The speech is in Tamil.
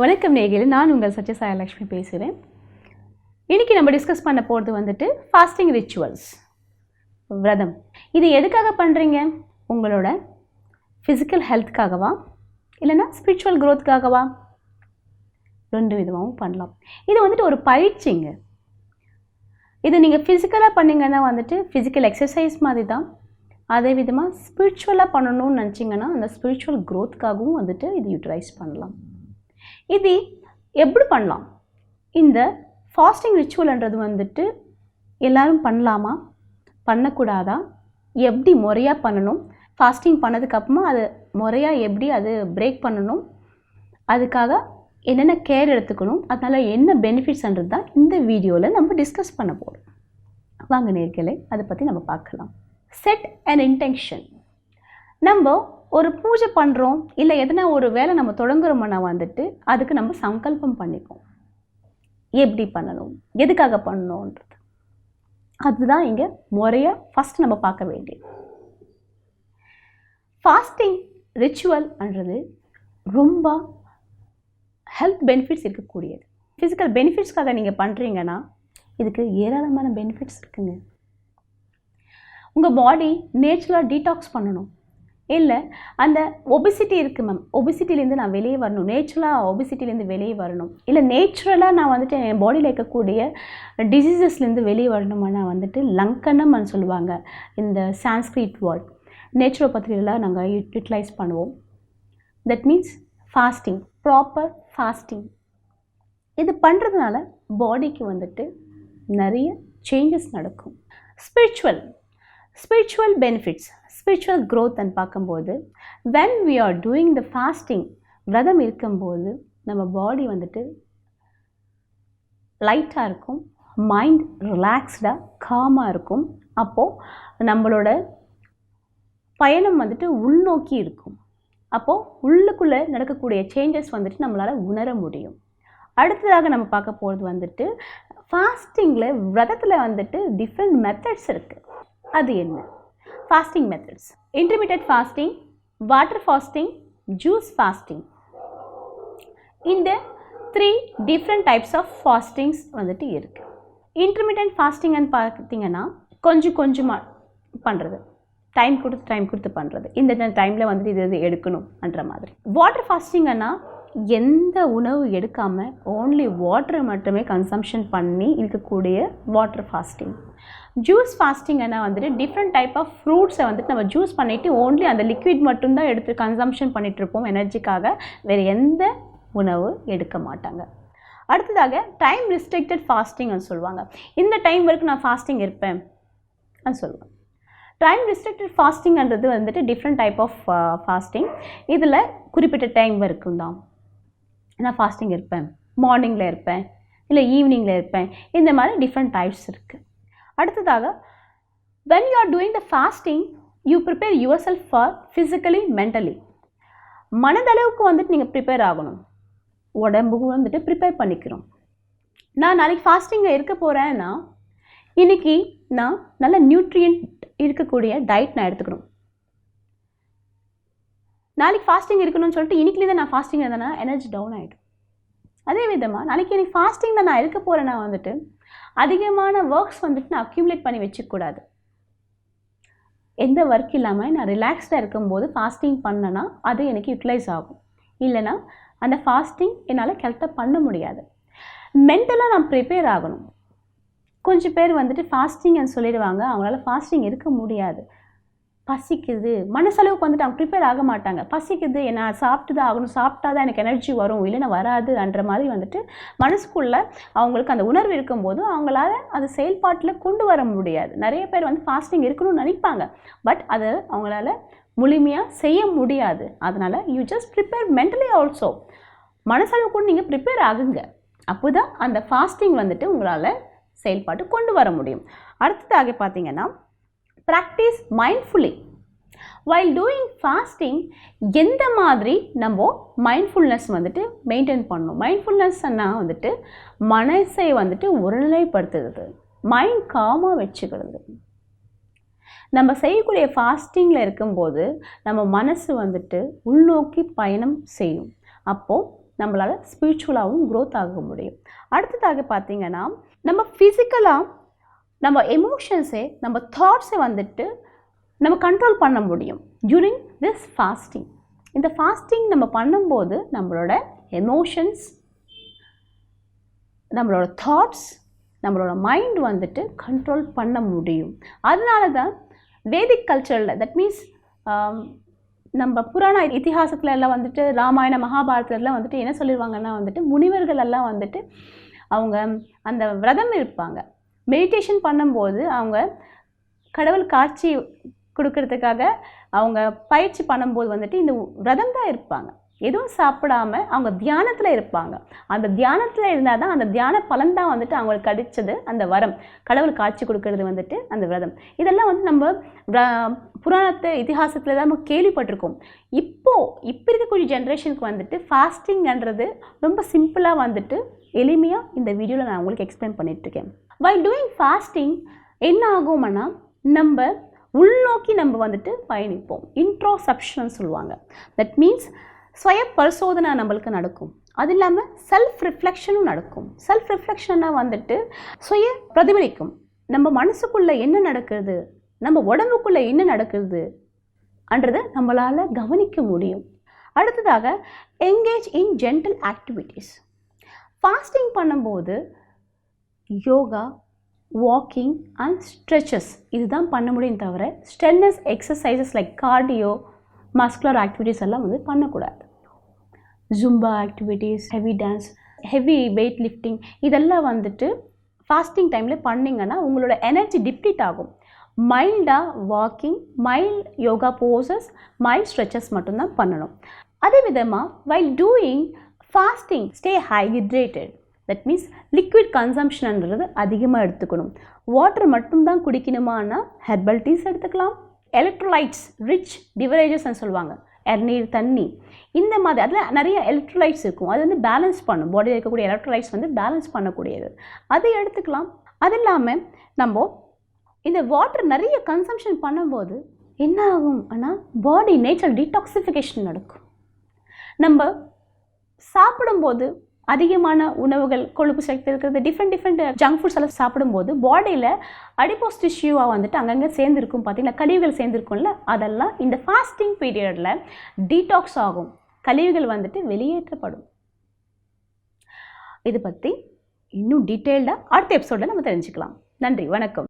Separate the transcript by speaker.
Speaker 1: வணக்கம் நேயர்களே, நான் உங்கள் சத்யசாயலக்ஷ்மி பேசுகிறேன். இன்றைக்கி நம்ம டிஸ்கஸ் பண்ண போகிறது வந்துட்டு ஃபாஸ்டிங் ரிச்சுவல்ஸ், விரதம். இது எதுக்காக பண்ணுறீங்க? உங்களோட ஃபிசிக்கல் ஹெல்த்துக்காகவா இல்லைன்னா ஸ்பிரிச்சுவல் க்ரோத்துக்காகவா? ரெண்டு விதமாகவும் பண்ணலாம். இது வந்துட்டு ஒரு பயிற்சிங்க. இது நீங்கள் ஃபிசிக்கலாக பண்ணிங்கன்னா வந்துட்டு ஃபிசிக்கல் எக்ஸசைஸ் மாதிரி தான். அதே விதமாக ஸ்பிரிச்சுவலாக பண்ணணும்னு நினச்சிங்கன்னா அந்த ஸ்பிரிச்சுவல் க்ரோத்துக்காகவும் வந்துட்டு இது யூட்டிலைஸ் பண்ணலாம். இது எப்படி பண்ணலாம்? இந்த ஃபாஸ்டிங் ரிச்சுவல்ன்றது வந்துட்டு எல்லோரும் பண்ணலாமா, பண்ணக்கூடாதா, எப்படி முறையாக பண்ணணும், ஃபாஸ்டிங் பண்ணதுக்கப்புறமா அது முறையாக எப்படி அது பிரேக் பண்ணணும், அதுக்காக என்னென்ன கேர் எடுத்துக்கணும், அதனால் என்ன பெனிஃபிட்ஸ்ன்றது தான் இந்த வீடியோவில் நம்ம டிஸ்கஸ் பண்ண போகிறோம். வாங்க நேயர்களே, அதை பற்றி நம்ம பார்க்கலாம். Set and intention. நம்ம ஒரு பூஜை பண்ணுறோம் இல்லை எதனா ஒரு வேலை நம்ம தொடங்குறோம்னா வந்துட்டு அதுக்கு நம்ம சங்கல்பம் பண்ணிப்போம். எப்படி பண்ணணும், எதுக்காக பண்ணணுன்றது அதுதான் இங்கே முறையாக ஃபஸ்ட் நம்ம பார்க்க வேண்டியது. ஃபாஸ்டிங் ரிச்சுவல்ன்றது ரொம்ப ஹெல்த் பெனிஃபிட்ஸ் இருக்கக்கூடியது. ஃபிசிக்கல் பெனிஃபிட்ஸ்க்காக நீங்கள் பண்ணுறீங்கன்னா இதுக்கு ஏராளமான பெனிஃபிட்ஸ் இருக்குங்க. உங்கள் பாடி நேச்சுரலாக டீடாக்ஸ் பண்ணணும். இல்லை அந்த ஒபிசிட்டி இருக்குது மேம், ஒபிசிட்டிலேருந்து நான் வெளியே வரணும், நேச்சுரலாக ஒபிசிட்டிலேருந்து வெளியே வரணும், இல்லை நேச்சுரலாக நான் வந்துட்டு என் பாடியில் இருக்கக்கூடிய டிசீசஸ்லேருந்து வெளியே வரணுமானா வந்துட்டு லங்கனம்னு சொல்லுவாங்க. இந்த சான்ஸ்கிரிட் வேர்ட் நேச்சுரோபதியெல்லாம் நாங்கள் யூட்டிலைஸ் பண்ணுவோம். That means fasting, proper fasting. இது பண்ணுறதுனால பாடிக்கு வந்துட்டு நிறைய சேஞ்சஸ் நடக்கும். ஸ்பிரிச்சுவல் பெனிஃபிட்ஸ், ஸ்பிரிச்சுவல் க்ரோத்ன்னு பார்க்கும்போது when we are doing the fasting, விரதம் இருக்கும்போது நம்ம பாடி வந்துட்டு லைட்டாக இருக்கும், மைண்ட் ரிலாக்ஸ்டாக காமாக இருக்கும். அப்போது நம்மளோட பயணம் வந்துட்டு உள்நோக்கி இருக்கும். அப்போது உள்ளுக்குள்ளே நடக்கக்கூடிய சேஞ்சஸ் வந்துட்டு நம்மளால் உணர முடியும். அடுத்ததாக நம்ம பார்க்க போகிறது வந்துட்டு ஃபாஸ்டிங்கில், விரதத்தில் வந்துட்டு டிஃப்ரெண்ட் மெத்தட்ஸ் இருக்குது. அது என்ன? Fasting methods: intermediate fasting, water fasting, juice fasting. இந்த 3 டிஃப்ரெண்ட் டைப்ஸ் ஆஃப் ஃபாஸ்டிங்ஸ் வந்துட்டு இருக்குது. இன்டர்மீடியட் ஃபாஸ்டிங்னு பார்த்தீங்கன்னா கொஞ்சம் கொஞ்சமாக பண்ணுறது, டைம் கொடுத்து பண்ணுறது. இந்த டைமில் வந்துட்டு இது எடுக்கணும்ன்ற மாதிரி. வாட்டர் ஃபாஸ்டிங்கன்னா எந்த உணவு எடுக்காமல் ஓன்லி வாட்டரை மட்டுமே கன்சம்ஷன் பண்ணி இருக்கக்கூடிய வாட்டர் ஃபாஸ்டிங். ஜூஸ் ஃபாஸ்டிங்கன்னா வந்துட்டு டிஃப்ரெண்ட் டைப் ஆஃப் ஃப்ரூட்ஸை வந்துட்டு நம்ம ஜூஸ் பண்ணிவிட்டு ஓன்லி அந்த லிக்விட் மட்டும்தான் எடுத்து கன்சம்ஷன் பண்ணிகிட்ருப்போம் எனர்ஜிக்காக. வேறு எந்த உணவு எடுக்க மாட்டாங்க. அடுத்ததாக டைம் ரெஸ்ட்ரிக்டட் ஃபாஸ்டிங்னு சொல்லுவாங்க. இந்த டைம் வரைக்கும் நான் ஃபாஸ்டிங் இருப்பேன் சொல்லுவேன். டைம் ரெஸ்ட்ரிக்டட் ஃபாஸ்டிங்ன்றது வந்துட்டு டிஃப்ரெண்ட் டைப் ஆஃப் ஃபாஸ்டிங். இதில் குறிப்பிட்ட டைம் வரைக்கும் தான் நான் ஃபாஸ்டிங் இருப்பேன், மார்னிங்கில் இருப்பேன், இல்லை ஈவினிங்கில் இருப்பேன். இந்த மாதிரி டிஃப்ரெண்ட் டைப்ஸ் இருக்குது. அடுத்ததாக when you are doing the fasting, you prepare yourself for physically, mentally. மனதளவுக்கு வந்துட்டு நீங்கள் ப்ரிப்பேர் ஆகணும், உடம்புக்கு வந்துட்டு ப்ரிப்பேர் பண்ணிக்கிறோம். நான் நாளைக்கு ஃபாஸ்டிங்கில் இருக்க போகிறேன்னா இன்றைக்கி நான் நல்ல நியூட்ரியன்ட் இருக்கக்கூடிய டயட் நான் எடுத்துக்கணும். நாளைக்கு ஃபாஸ்டிங் இருக்கணும்னு சொல்லிட்டு இன்றைக்கிலேருந்து நான் ஃபாஸ்டிங் இருந்தேன்னா எனர்ஜி டவுன் ஆகிடும். அதே விதமாக நாளைக்கு எனக்கு ஃபாஸ்டிங்கில் நான் இருக்க போகிறேன்னா வந்துட்டு அதிகமான ஒர்க்ஸ் வந்துட்டு நான் அக்யூமுலேட் பண்ணி வச்சுக்கூடாது. எந்த ஒர்க் இல்லாமல் நான் ரிலாக்ஸ்டாக இருக்கும்போது ஃபாஸ்டிங் பண்ணேன்னா அது எனக்கு யூட்டிலைஸ் ஆகும். இல்லைனா அந்த ஃபாஸ்டிங் என்னால் கரெக்டாக பண்ண முடியாது. மென்டலாக நான் ப்ரிப்பேர் ஆகணும். கொஞ்சம் பேர் வந்துட்டு ஃபாஸ்டிங்னு சொல்லிடுவாங்க, அவங்களால ஃபாஸ்டிங் இருக்க முடியாது. பசிக்குது, மனசளவுக்கு வந்துட்டு அவங்க ப்ரிப்பேர் ஆக மாட்டாங்க. பசிக்குது, நான் சாப்பிட்டு தான் ஆகணும், சாப்பிட்டா தான் எனக்கு எனர்ஜி வரும், இல்லைன்னா வராதுன்ற மாதிரி வந்துட்டு மனசுக்குள்ளே அவங்களுக்கு அந்த உணர்வு இருக்கும்போது அவங்களால அது செயல்பாட்டில் கொண்டு வர முடியாது. நிறைய பேர் வந்து ஃபாஸ்டிங் இருக்கணும்னு நினைப்பாங்க, பட் அது அவங்களால முழுமையாக செய்ய முடியாது. அதனால் you just prepare mentally also. மனசளவு கூட நீங்கள் ப்ரிப்பேர் ஆகுங்க, அப்போ தான் அந்த ஃபாஸ்டிங் வந்துட்டு உங்களால் செயல்பாட்டு கொண்டு வர முடியும். அடுத்ததாக பார்த்தீங்கன்னா practice mindfully. While doing fasting எந்த மாதிரி நம்ம மைண்ட்ஃபுல்னஸ் வந்துட்டு மெயின்டைன் பண்ணணும்? மைண்ட்ஃபுல்னஸ்ன்னா வந்துட்டு மனசை வந்துட்டு ஒருநிலைப்படுத்துறது, மைண்ட் காமாக வச்சுக்கிறது. நம்ம செய்யக்கூடிய ஃபாஸ்டிங்கில் இருக்கும்போது நம்ம மனசு வந்துட்டு உள்நோக்கி பயணம் செய்யும். அப்போது நம்மளால் ஸ்பிரிச்சுவலாகவும் க்ரோத் ஆக முடியும். அடுத்ததாக பார்த்திங்கன்னா நம்ம ஃபிசிக்கலாக நம்ம எமோஷன்ஸை நம்ம தாட்ஸை வந்துட்டு நம்ம கண்ட்ரோல் பண்ண முடியும் டியூரிங் திஸ் ஃபாஸ்டிங். இந்த ஃபாஸ்டிங் நம்ம பண்ணும்போது நம்மளோட எமோஷன்ஸ், நம்மளோட தாட்ஸ், நம்மளோட மைண்ட் வந்துட்டு கண்ட்ரோல் பண்ண முடியும். அதனால தான் வேதிக் கல்ச்சரில், தட் மீன்ஸ் நம்ம புராண இதிகாசத்துல எல்லாம் வந்துட்டு ராமாயண மகாபாரதத்துலலாம் வந்துட்டு என்ன சொல்லிடுவாங்கன்னா வந்துட்டு முனிவர்கள் எல்லாம் வந்துட்டு அவங்க அந்த விரதம் இருப்பாங்க. மெடிடேஷன் பண்ணும்போது அவங்க கடவுள் காட்சி கொடுக்கறதுக்காக அவங்க பயிற்சி பண்ணும்போது வந்துட்டு இந்த விரதம் தான் இருப்பாங்க. எதுவும் சாப்பிடாம அவங்க தியானத்தில் இருப்பாங்க. அந்த தியானத்தில் இருந்தால் தான் அந்த தியான பலன் தான் வந்துட்டு அவங்களுக்கு கிடைச்சது அந்த வரம். கடவுள் காட்சி கொடுக்கறது வந்துட்டு அந்த விரதம். இதெல்லாம் வந்து நம்ம புராணத்து இதிகாசத்தில் தான் நம்ம கேள்விப்பட்டிருக்கோம். இப்போ இருக்கக்கூடிய ஜென்ரேஷனுக்கு வந்துட்டு ஃபாஸ்டிங்ன்றது ரொம்ப சிம்பிளாக வந்துட்டு எளிமையாக இந்த வீடியோவில் நான் உங்களுக்கு எக்ஸ்பிளைன் பண்ணிகிட்ருக்கேன். வைல் டூயிங் ஃபாஸ்டிங் என்ன ஆகும்னா நம்ம உள்நோக்கி நம்ம வந்துட்டு பயணிப்போம். இன்ட்ரோசெப்ஷன் சொல்லுவாங்க. தட் மீன்ஸ் சுய பரிசோதனை நம்மளுக்கு நடக்கும். அது இல்லாமல் செல்ஃப் ரிஃப்ளெக்ஷனும் நடக்கும். செல்ஃப் ரிஃப்ளெக்ஷன்னா வந்துட்டு சுய பிரதிபலிக்கும். நம்ம மனசுக்குள்ளே என்ன நடக்குது, நம்ம உடம்புக்குள்ளே என்ன நடக்குது என்றதை நம்மளால் கவனிக்க முடியும். அடுத்ததாக engage in gentle activities. Fasting பண்ணும்போது யோகா, வாக்கிங் அண்ட் ஸ்ட்ரெச்சஸ் இதுதான் பண்ண முடியும் தவிர strenuous exercises like cardio, muscular activities எல்லாம் வந்து பண்ணக்கூடாது. Zumba activities, heavy dance, heavy weight lifting இதெல்லாம் வந்துட்டு ஃபாஸ்டிங் டைமில் பண்ணிங்கன்னா உங்களோட எனர்ஜி டிப்ளீட் ஆகும். மைல்டாக walking, mild yoga poses, mild stretches மட்டும்தான் பண்ணணும். அதே விதமாக while doing fasting stay hydrated. That means liquid கன்சம்ஷன்ன்றது அதிகமாக எடுத்துக்கணும். வாட்டர் மட்டும்தான் குடிக்கணுமானா ஹெர்பல் டீஸ் எடுத்துக்கலாம். எலக்ட்ரோலைட்ஸ் ரிச் டிவரேஜஸ்ன்னு சொல்லுவாங்க, நீர், தண்ணி, இந்த மாதிரி அதில் நிறைய எலக்ட்ரோலைட்ஸ் இருக்கும். அது வந்து பேலன்ஸ் பண்ணும். பாடியில் இருக்கக்கூடிய எலக்ட்ரோலைட்ஸ் வந்து பேலன்ஸ் பண்ணக்கூடியது, அதை எடுத்துக்கலாம். அது இல்லாமல் நம்ம இந்த வாட்டர் நிறைய கன்சம்ஷன் பண்ணும்போது என்ன ஆகும் ஆனால் பாடி நேச்சுரல் டீடாக்சிஃபிகேஷன் நடக்கும். நம்ம சாப்பிடும்போது அதிகமான உணவுகள், கொழுப்பு சக்தி இருக்கிறது, டிஃப்ரெண்ட் ஜங்க் ஃபுட்ஸ் எல்லாம் சாப்பிடும்போது பாடியில் அடிப்போஸ் டிஷ்யூவாக வந்துட்டு அங்கங்கே சேர்ந்துருக்கும். பார்த்திங்கன்னா கழிவுகள் சேர்ந்துருக்கும்ல, அதெல்லாம் இந்த ஃபாஸ்டிங் பீரியடில் டீடாக்ஸ் ஆகும். கழிவுகள் வந்துட்டு வெளியேற்றப்படும். இது பற்றி இன்னும் டீட்டெயில்டாக அடுத்த எபிசோடில் நம்ம தெரிஞ்சுக்கலாம். நன்றி, வணக்கம்.